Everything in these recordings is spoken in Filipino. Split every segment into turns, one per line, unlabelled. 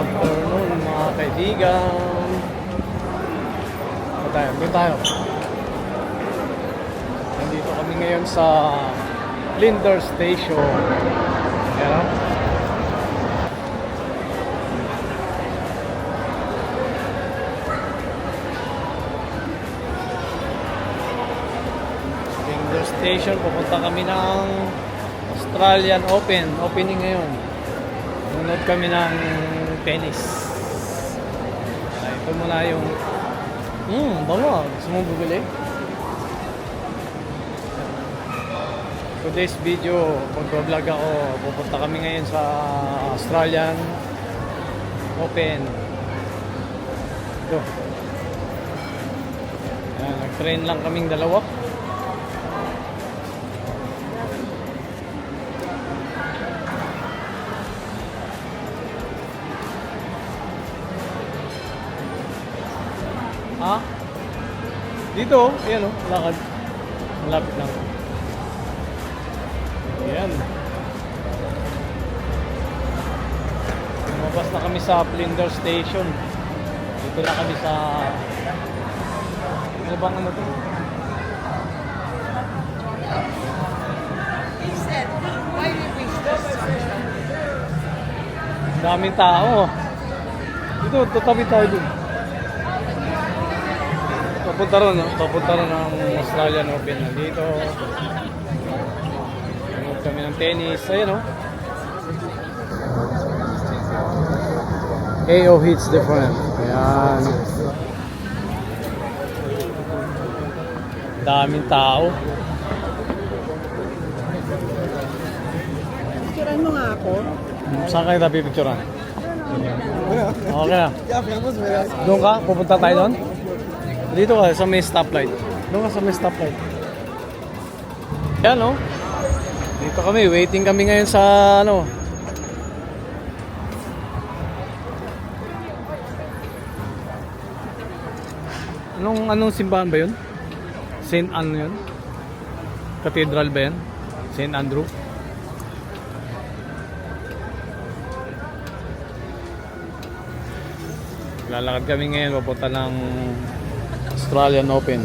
afternoon mga kaibigan. Doon tayo. Nandito kami ngayon sa Flinders Station. Ayan. Flinders Station, pupunta kami ng Australian Open. Opening ngayon. Nanonood kami ng tennis. Ito muna yung bango. Gusto mong bumili? Today's video, mag-vlog ako. Pupunta kami ngayon sa Australian Open. Ito. Ayan, nag-train lang kaming dalawa. Ha? Dito, ayan o, lakad. Malapit lang. Ayan. Lumabas na kami sa Flinders Station. Dito na kami sa... Ano bang ano to? Daming tao. Dito, tatabi tayo dun. Papunta ron, no? Papunta ron ng Australian Open. Dito. Nanood kami ng tennis. Ayan, no? AO hits different. Ayan. Daming tao.
Picturean mo nga ako.
Saan kayo tabi picturean? Okay na. Doon ka? Pupunta tayo doon? Dito ka sa may stoplight. Doon ka sa may stoplight. Yan, no? Dito kami. Waiting kami ngayon sa ano. Anong simbahan ba yun? Saint ano yun? Cathedral ba yan? Saint Andrew? Lalakad kami ngayon papunta ng Australian Open.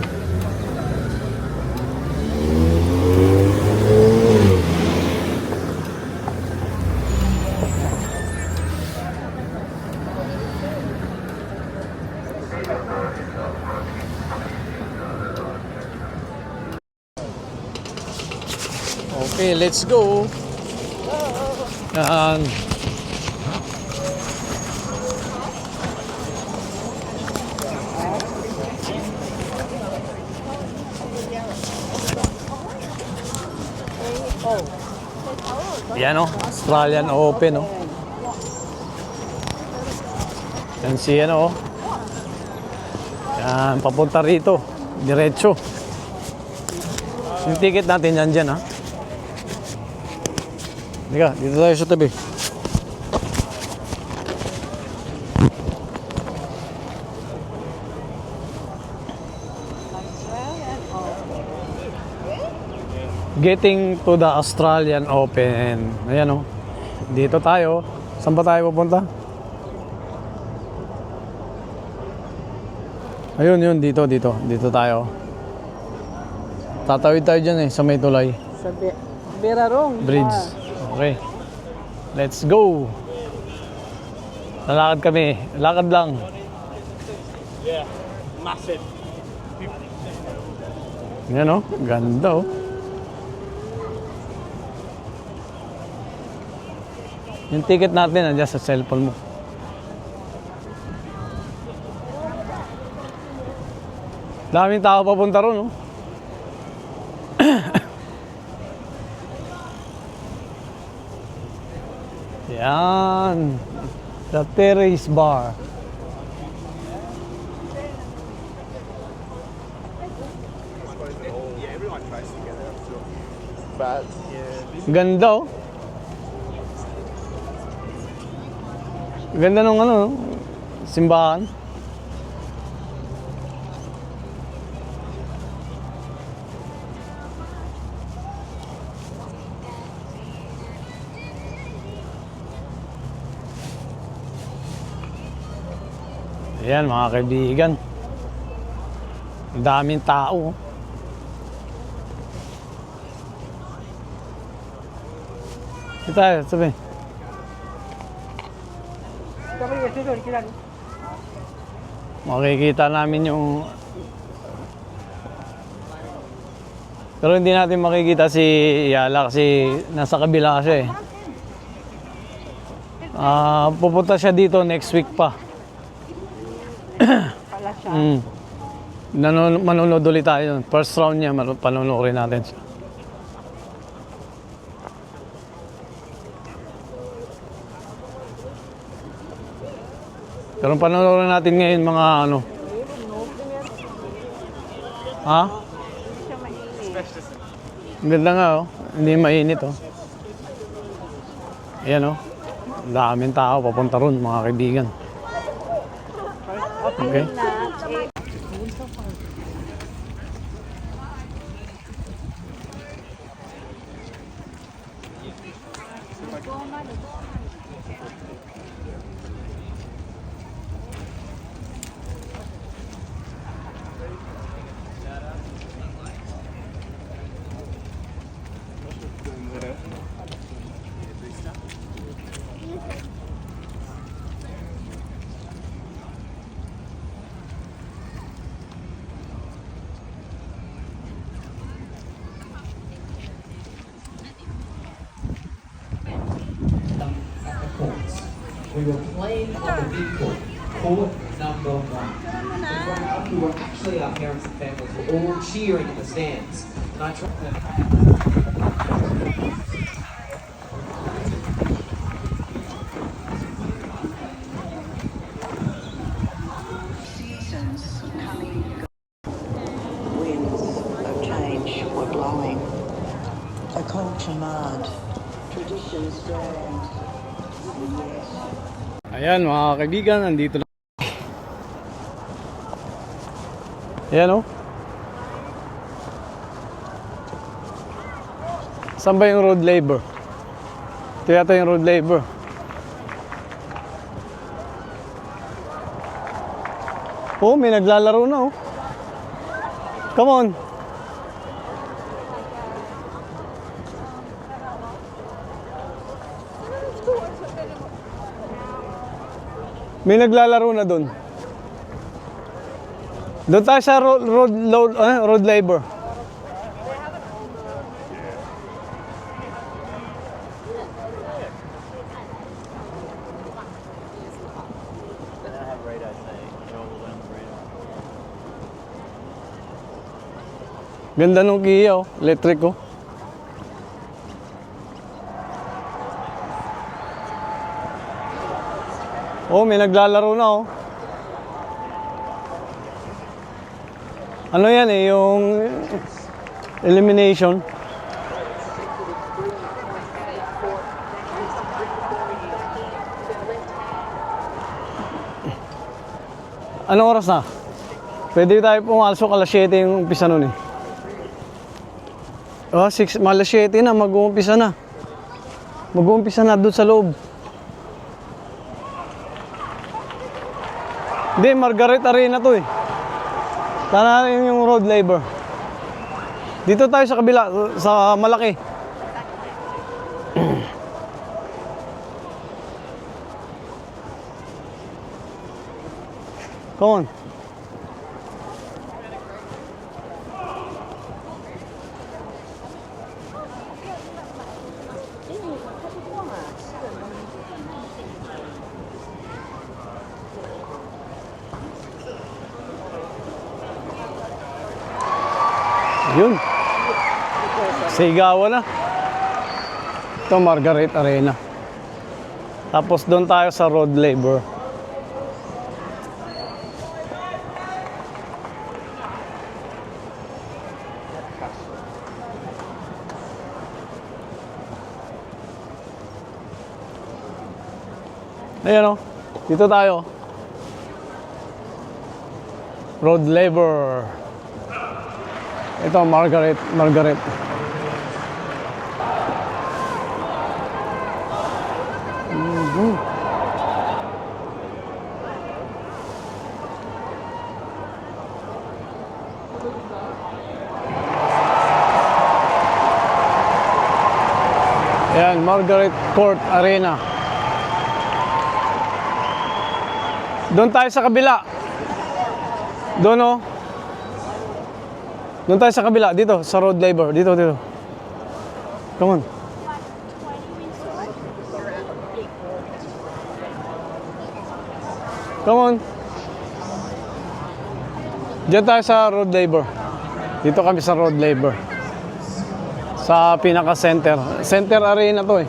Okay, let's go. Yan. Yan, oh, Australian Open, oh. Yan si ano, oh. Yan, papunta rito, diretso. Yung ticket natin yan dyan, ha. Dika, dito tayo sa tabi. Getting to the Australian Open. Ayan, oh. Dito tayo. Saan ba tayo pupunta? Ayun, yun. Dito tayo. Tatawid tayo dyan, sa may tulay.
Sa Berarong
Bridge. Okay. Let's go. Lalakad kami. Lakad lang.
Yeah, massive.
Yan, oh. Ganda, oh. Yung ticket natin nandiyan sa cellphone mo. Daming tao papunta ron, no? Yan. The Terrace Bar. Ganda, oh. Ganda nung ano, simbahan. Ayan mga kaibigan. Ang daming tao. Ito tayo, sabi. Makikita namin yung... Pero hindi natin makikita si Yala kasi nasa kabila kasi. Pupunta siya dito next week pa.
Pala siya.
Manonood ulit tayo. First round niya, panonoodin natin siya. Pero panonoodin natin ngayon mga ano. Ha? Ang ganda nga oh. Hindi mainit oh. Ayan oh. Ang daming tao papunta ron mga kaibigan. Okay.
We were playing on the big court, court number 1. In front of us, we were actually our parents and families were all cheering in the stands. And I tried to...
Seasons coming and going. Winds of change were blowing. A culture marred. Traditions dragged. Yes.
Ayan mga kaibigan, nandito na. Ayan oh. Saan ba yung road labor? Ito yata yung road labor. Oh, may naglalaro na oh. Come on. May naglalaro na doon. Doon tayo sa road labor. Ganda nung Kia oh, electric oh. Oh, may naglalaro na oh. Ano yan eh, yung elimination. Anong oras na? Pwede tayo pumasok alas 7 yung umpisa nun eh. Oh, 6, alas 7 na, mag-uumpisa na. Mag-uumpisa na doon sa loob. Hindi, Margaret Arena to eh. Sana yung road labor. Dito tayo sa kabila, sa malaki. Come on. Yun. Sigawan na. Ito Margaret Arena. Tapos doon tayo sa road labor. Ayan o. Dito tayo. Road labor. Ito, Margaret. Ayan, Margaret Court Arena. Doon tayo sa kabila. Doon oh. Doon tayo sa kabila. Dito, sa Road Labor. Dito. Come on. Come on. Diyan tayo sa Road Labor. Dito kami sa Road Labor. Sa pinaka-center. Center arena to eh.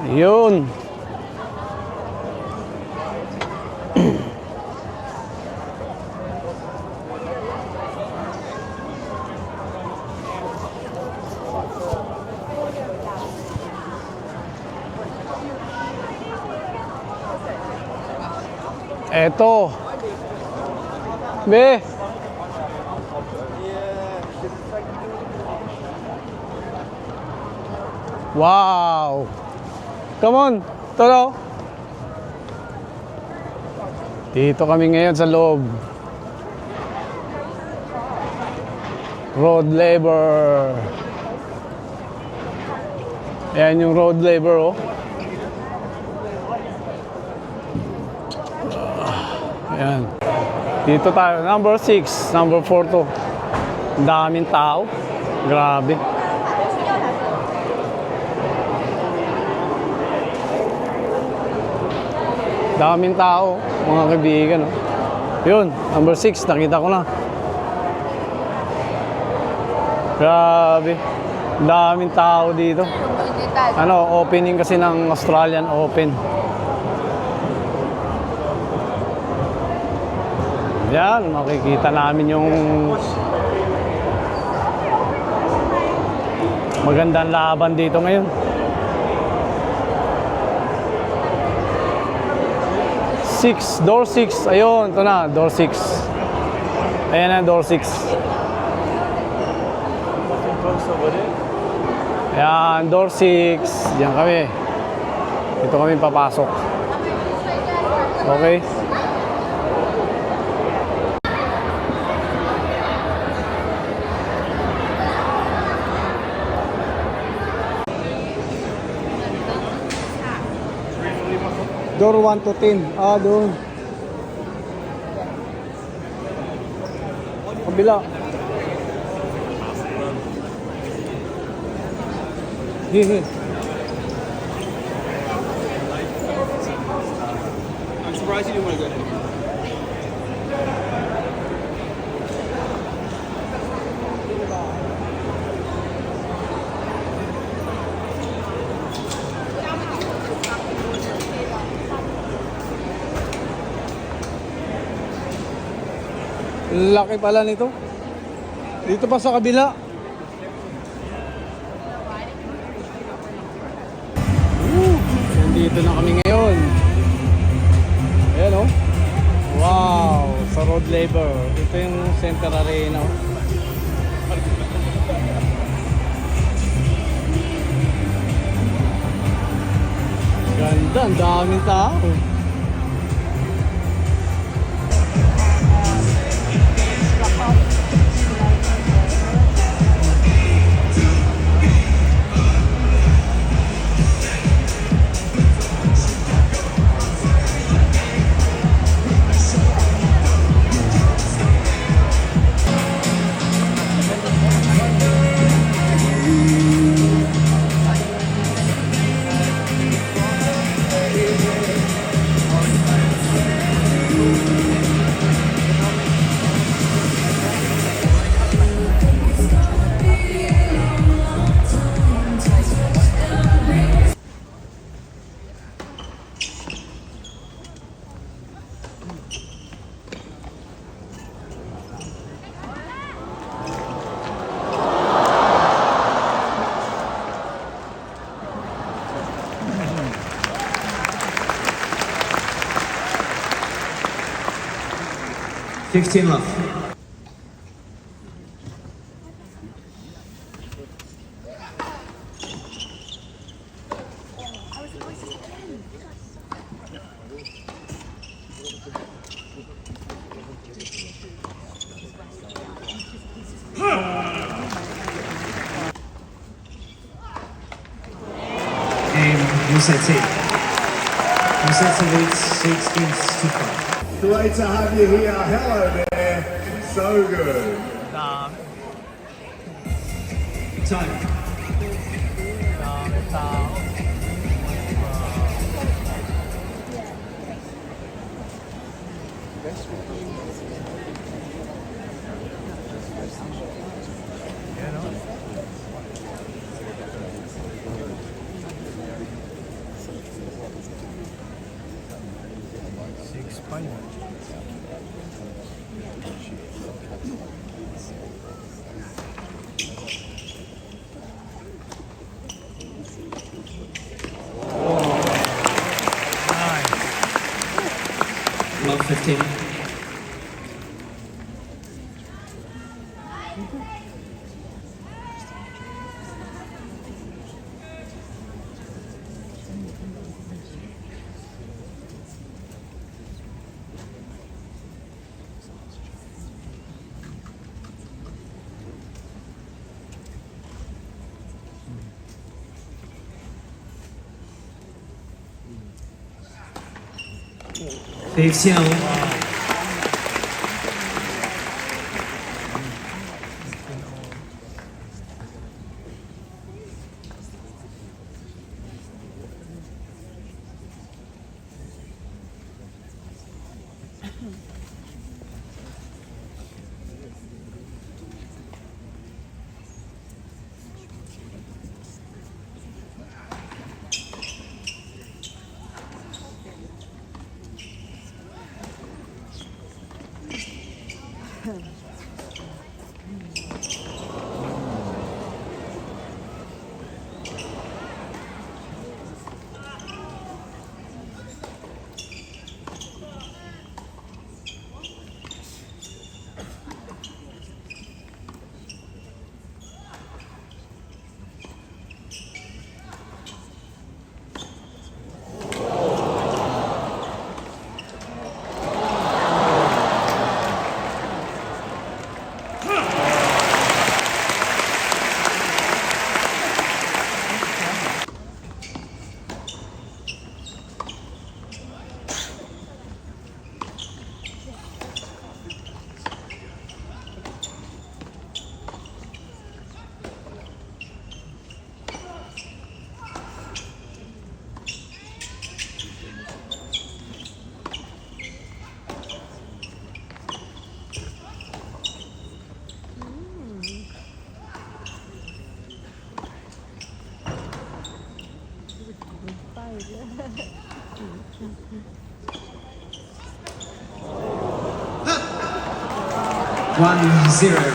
Yun. Eto. Be. Wow. Come on. Tolo. Dito kami ngayon sa loob. Road Labor. Ayan yung Road Labor, oh. Ayan. Dito tayo. Number 6. Number 4 to. Ang daming tao. Grabe. Daming tao. Mga kaibigan. Oh. Yun. Number 6. Nakita ko na. Grabe. Daming tao dito. Ano, opening kasi ng Australian Open. Yan, makikita namin yung magandang laban dito ngayon. 6, door 6. Ayun, ito na, door 6. Ayan na, door 6. Ayan, door 6. Diyan kami. Dito kami papasok. Okay.
Door 1 to 10. Ah, doon.
Kabila. Hihi.
I'm surprised you didn't want to go ahead.
Laki pala nito. Dito pa sa kabila. Dito na kami ngayon. Ayan oh. Wow, sa Road Labor. Ito yung Center Arena. Oh. Ganda, ang daming tao.
Musetti. Musetti leads 16-5.
Great to have you here. Hello there. So good.
Time. Love 15. Fei Xiao.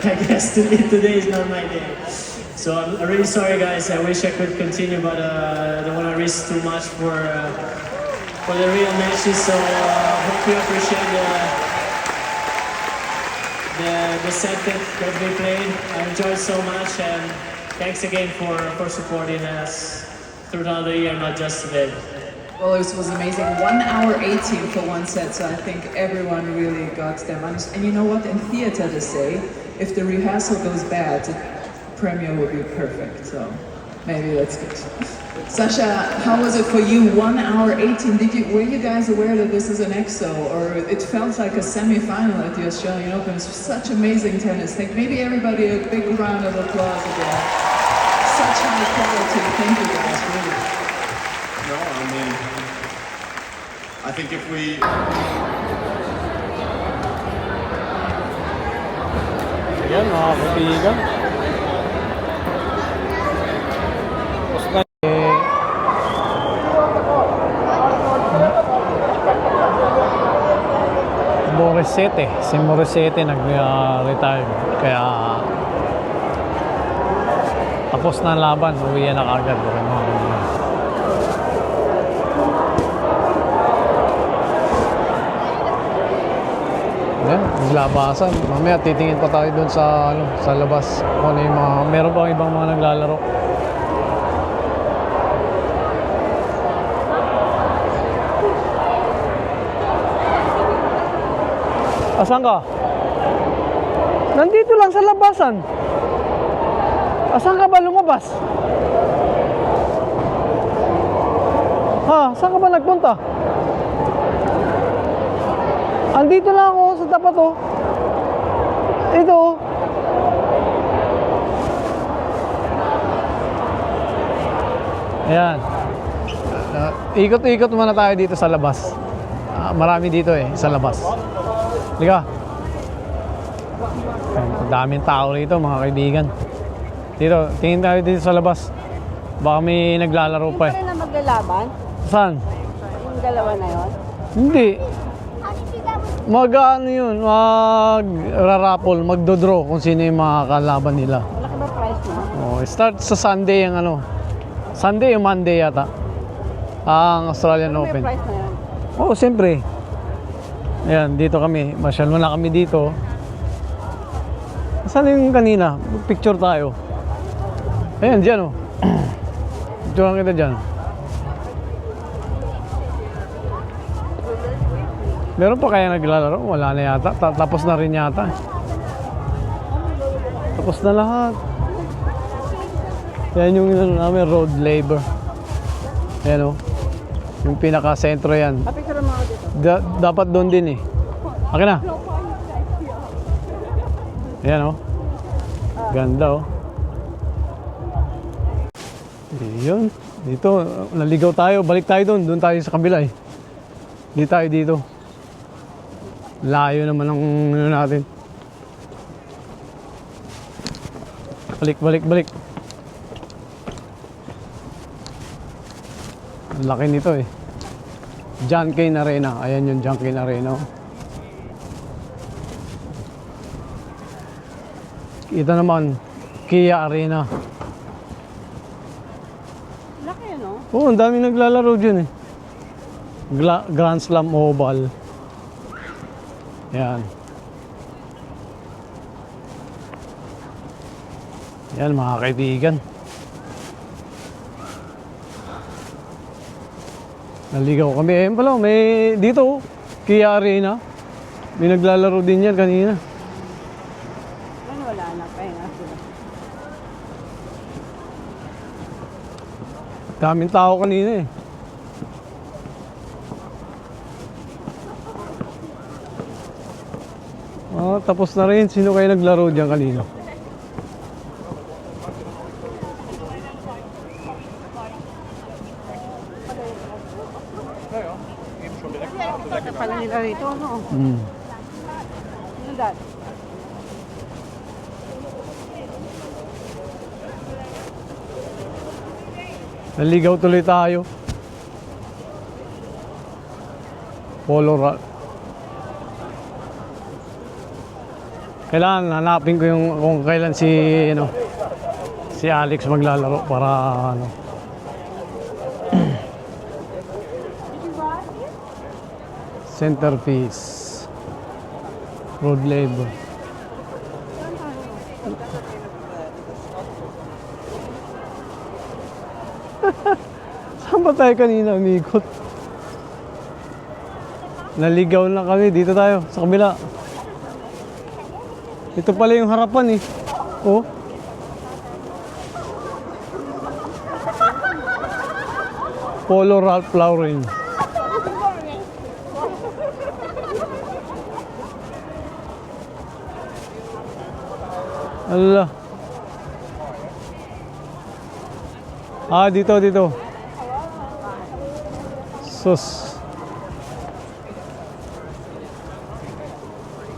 I guess today is not my day. So I'm really sorry, guys. I wish I could continue, but I don't want to risk too much for the real matches. So hope you appreciate the set that we played. I enjoyed so much, and thanks again for supporting us throughout the year, not just today.
Well, it was amazing. 1 hour 18 for one set, so I think everyone really got their money. And you know what? In theater, they say, if the rehearsal goes bad, the premiere will be perfect. So maybe that's good. Sasha, how was it for you? 1 hour 18. Were you guys aware that this is an EXO, or it felt like a semi-final at the Australian Open? It's such amazing tennis. Think maybe everybody a big round of applause again. Such high quality. Thank you guys, really.
No, I mean, I think if we...
Ayan mga kaibigan. Tapos na Morissette. Si Morissette nag-retire. Kaya tapos na ang laban. Uwi na kagad. Okay, mga kaibigan. Yan, naglabasan. Mamaya titingin pa tayo doon sa sa labas. Kung ano yung mga meron pa ibang mga naglalaro. Asan ka? Nandito lang sa labasan. Asan ka ba lumabas? Ha? Saan ka ba nagpunta? Andito lang ako sa tapat oh. Ito oh. Ayan. Ikot-ikot muna tayo dito sa labas. Marami dito eh, sa labas. Liga. Ang daming tao rito mga kaibigan. Dito, tingin tayo dito sa labas. Baka may naglalaro pa eh.
Hindi na maglalaban?
Saan?
Yung dalawa na yon?
Hindi. Mag-ano yun, mag-rarapol, magdodraw kung sino yung mga kalaban nila.
Malaki ba price mo?
Oh, start sa Sunday yung ano. Sunday o Monday yata. Ang Australian
Ano
Open.
may price na yun?
Oo, siyempre. Ayan, dito kami. Masyal muna kami dito. Saan yung kanina? Picture tayo. Ayan, dyan oh. Picturean kita dyan. Meron pa kaya naglalaro? Wala na yata. Tapos na rin yata. Tapos na lahat. Yan yung ano namin, road labor. Ayan oh. Yung pinaka-sentro yan.
Papicture mo ako dito.
Dapat doon din eh. Akin na. Ayan oh. Ganda oh. Yun. Dito, naligaw tayo. Balik tayo doon. Doon tayo sa kabila eh. Hindi tayo dito. Layo naman ang ano natin. Balik. Ang laki nito eh. John Cain Arena. Ayan yung John Cain Arena. Ito naman, Kia Arena.
Laki ano?
Oo, ang daming naglalaro dyan eh. Grand Slam Oval. Yan. Yan mga kaibigan. Naligaw kami. Ayun pala, may dito, Kia Arena. May naglalaro din yan kanina.
Ano wala na, pahinga sila.
Daming tao kanina eh. Tapos na rin. Sino kayo naglaro diyan kanina?
Pala nila rito, ano? Ano dad?
Naligaw tuloy tayo. Polo Ralph. Kailangan hanapin ko yung kung kailan si si Alex maglalaro para ano. Centerpiece. Road labor. Saan ba tayo kanina umikot? Naligaw na kami. Dito tayo, sa kabila. Ito pala yung harapan eh. Oh. Polo Ralph Lauren. Allah. Dito. Sus.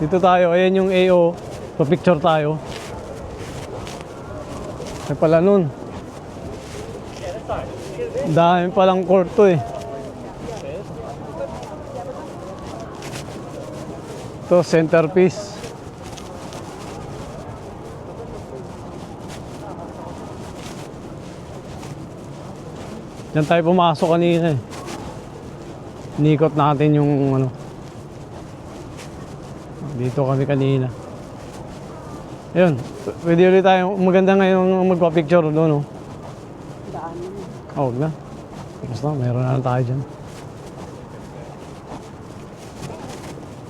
Dito tayo. Ayan yung AO. Pa-picture tayo. Ay pala nun. Dami palang court to eh. Ito, centerpiece. Diyan tayo pumasok kanina eh. Nikot natin yung ano. Dito kami kanina. Ayun, pwede ulit tayo. Maganda ngayon magpa-picture doon, no?
Daan mo.
Huwag na. Tapos na, meron na tayo dyan.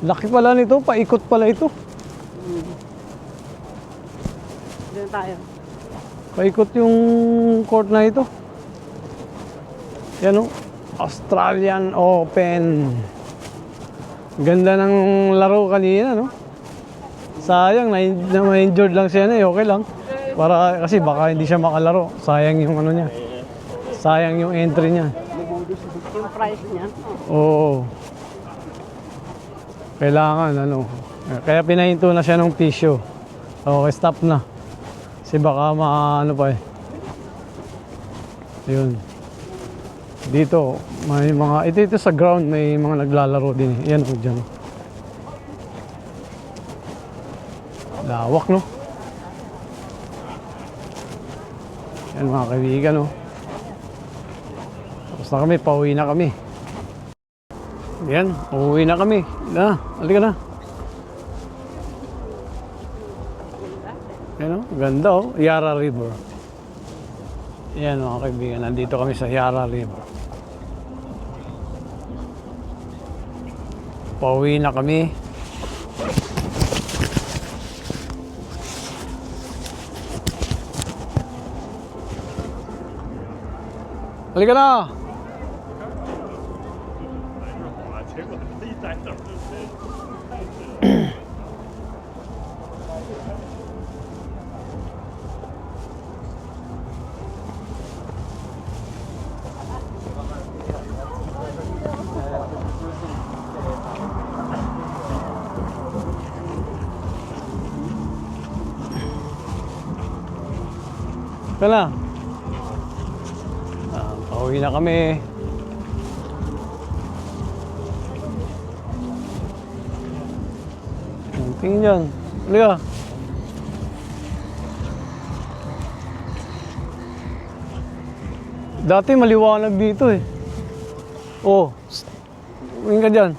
Laki pala nito, paikot pala ito.
Doon tayo.
Paikot yung court na ito. Yan, no? Australian Open. Ganda ng laro kanina, no? Sayang, na-injured lang siya na, okay lang. Para, kasi baka hindi siya makalaro. Sayang yung ano niya. Sayang yung entry niya.
Yung price niya.
Oo. Kailangan, ano. Kaya pinahinto na siya ng pisyo. Okay, stop na. Kasi baka ano pa eh. Yun. Dito, may mga, ito sa ground, may mga naglalaro din eh. Yan o, dyan. Lawak, no? Yan mga kaibigan, no? Tapos na kami, pauwi na kami. Yan, uuwi na kami. Halika na. Yan o, ganda o, Yara River. Yan mga kaibigan, nandito kami sa Yara River. Pauwi na kami. Halika na! Kala. Pauwi na kami. Tingin dyan. Halika. Dati maliwanag dito eh. Oh. Tingin ka dyan.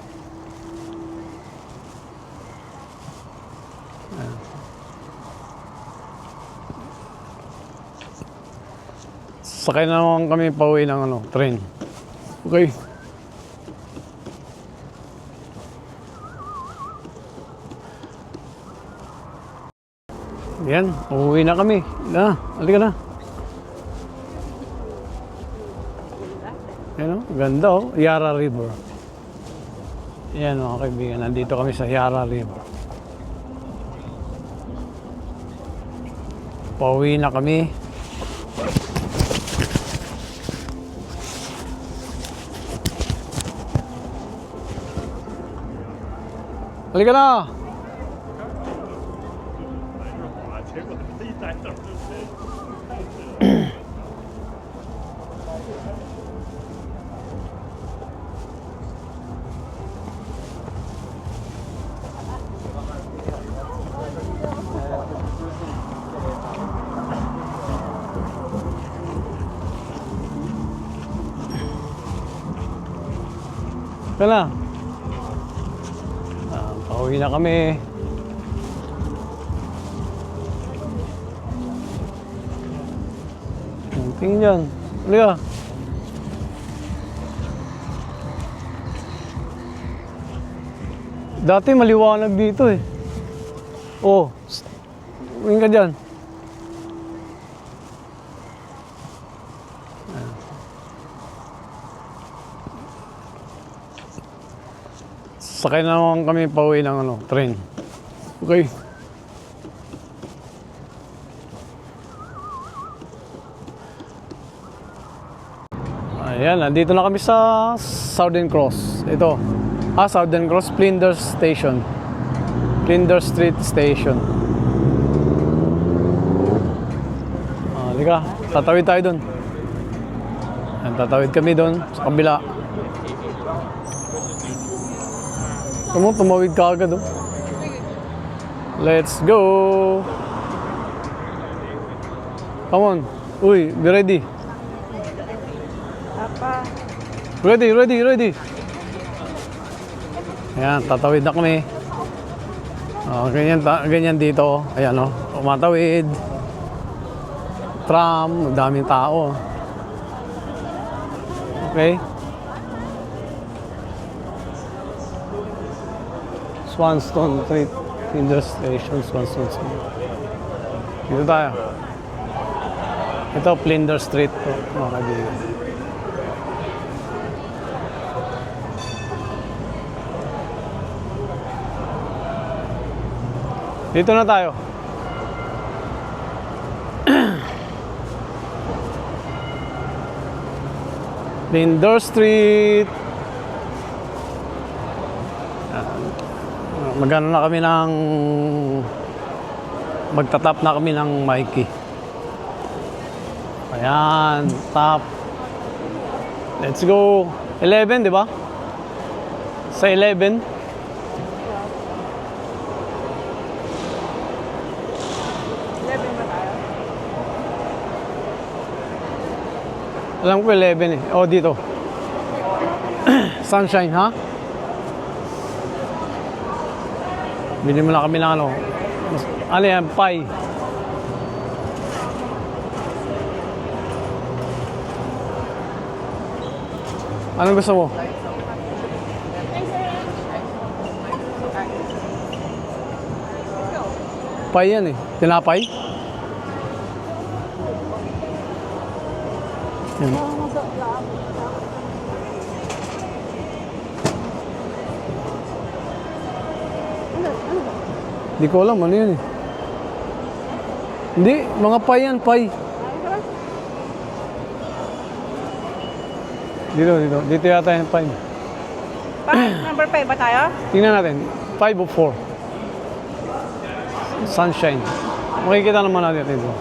Sakay na naman kami pauwi ng train. Okay. Yan, uuwi na kami. Halika na. Yan o, ganda o, Yara River. Yan mga kaibigan, nandito kami sa Yara River. Pauwi na kami. Halika na! Kala. Pauwi na kami. Tingin dyan. Halika. Dati maliwanag dito eh. Oh. Tingin ka dyan. Sakay na naman kami pauwi ng train. Okay. Ayan, nandito na kami sa Southern Cross. Ito. Southern Cross, Flinders Station. Flinders Street Station. Halika, tatawid tayo dun. Ayan, tatawid kami dun sa kabila. Tumawid ka agad, oh. Let's go! Come on. Uy, be ready.
Papa.
Ready. Ayan, tatawid na kami. Ganyan dito. Ayan, oh. Tumatawid. Tram, daming tao. Okay. Swanstone Street, Flinders Station, Swanstone Street. Dito tayo. Ito, Flinders Street. Mga kaibigan. Dito na tayo. Lindor Street. Magano na kami ng magtatap na kami ng Mikey. Ayan, tap. Let's go. 11, di ba? Sa 11. Alam ko 11 eh. Oh, dito. Sunshine, ha? Bili mo na kami ng ano. Ano yan? Pie. Anong gusto mo? Pie yan eh. Tinapay? Yan. Hindi ko alam ano yun eh. Hindi, mga pie yan, pie. Dito yata yung pie.
Number 5 ba tayo?
Tingnan natin, 5 o 4. Sunshine. Makikita naman natin ito.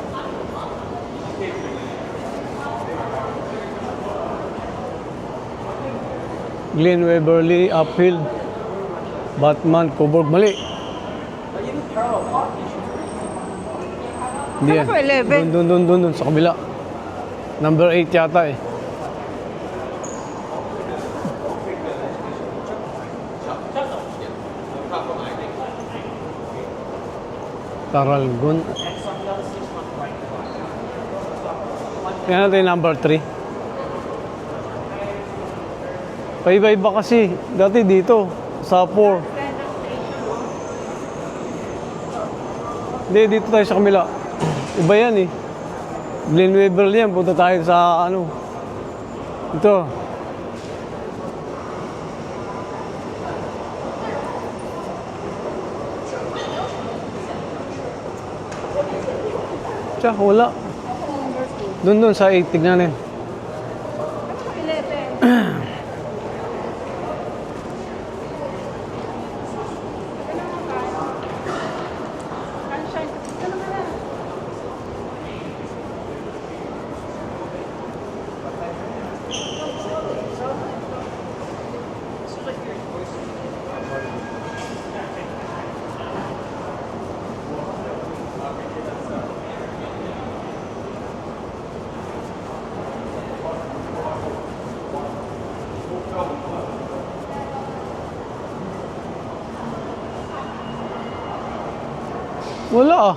Glen Waverly, Uphill, Batman, Coburg, mali. Hindi yan.
Ano po, 11?
Doon, sa kabila. Number 8 yata eh. Taralgon. Yan natin yung number 3. Paiba-iba kasi. Dati dito, sa 4. Hindi, dito tayo sa kamila. Iba yan eh. Glen Waverly yan. Punta tayo sa ano. Ito. Tiyak, wala. Doon sa 8. Tignan natin. Wala ah.